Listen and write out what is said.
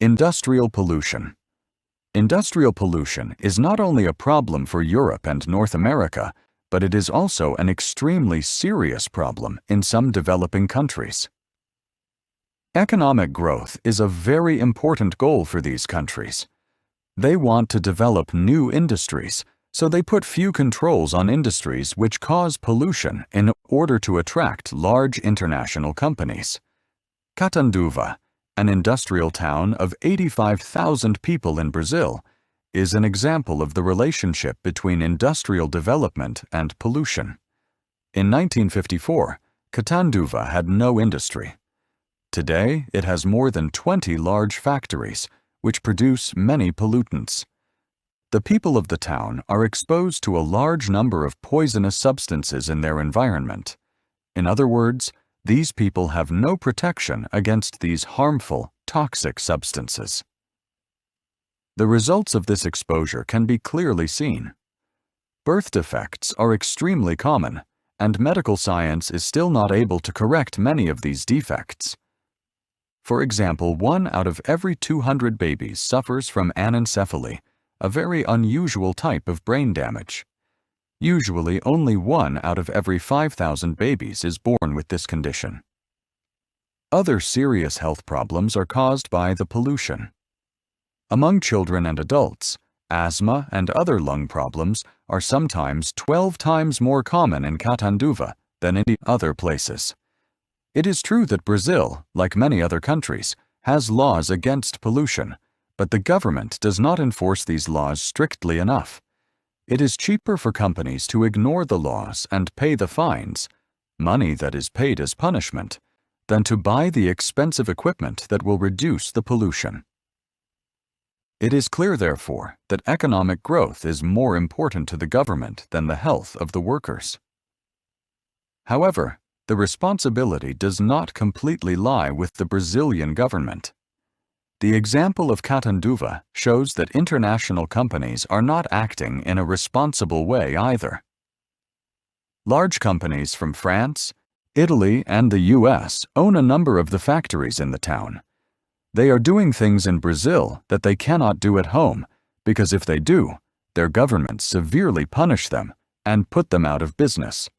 Industrial pollution. Industrial pollution is not only a problem for Europe and North America, but it is also an extremely serious problem in some developing countries. Economic growth is a very important goal for these countries. They want to develop new industries, so they put few controls on industries which cause pollution in order to attract large international companies. Catanduva'da, an industrial town of 85,000 people in Brazil, is an example of the relationship between industrial development and pollution. In 1954, Catanduva'da had no industry. Today, it has more than 20 large factories, which produce many pollutants. The people of the town are exposed to a large number of poisonous substances in their environment. In other words, these people have no protection against these harmful, toxic substances. The results of this exposure can be clearly seen. Birth defects are extremely common, and medical science is still not able to correct many of these defects. For example, 1 out of every 200 babies suffers from anencephaly, a very unusual type of brain damage. Usually, only 1 out of every 5,000 babies is born with this condition. Other serious health problems are caused by the pollution. Among children and adults, asthma and other lung problems are sometimes 12 times more common in Catanduva'da than in other places. It is true that Brazil, like many other countries, has laws against pollution, but the government does not enforce these laws strictly enough. It is cheaper for companies to ignore the laws and pay the fines, money that is paid as punishment, than to buy the expensive equipment that will reduce the pollution. It is clear, therefore, that economic growth is more important to the government than the health of the workers. However, the responsibility does not completely lie with the Brazilian government. The example of Catanduva'da shows that international companies are not acting in a responsible way either. Large companies from France, Italy, and the US own a number of the factories in the town. They are doing things in Brazil that they cannot do at home, because if they do, their governments severely punish them and put them out of business.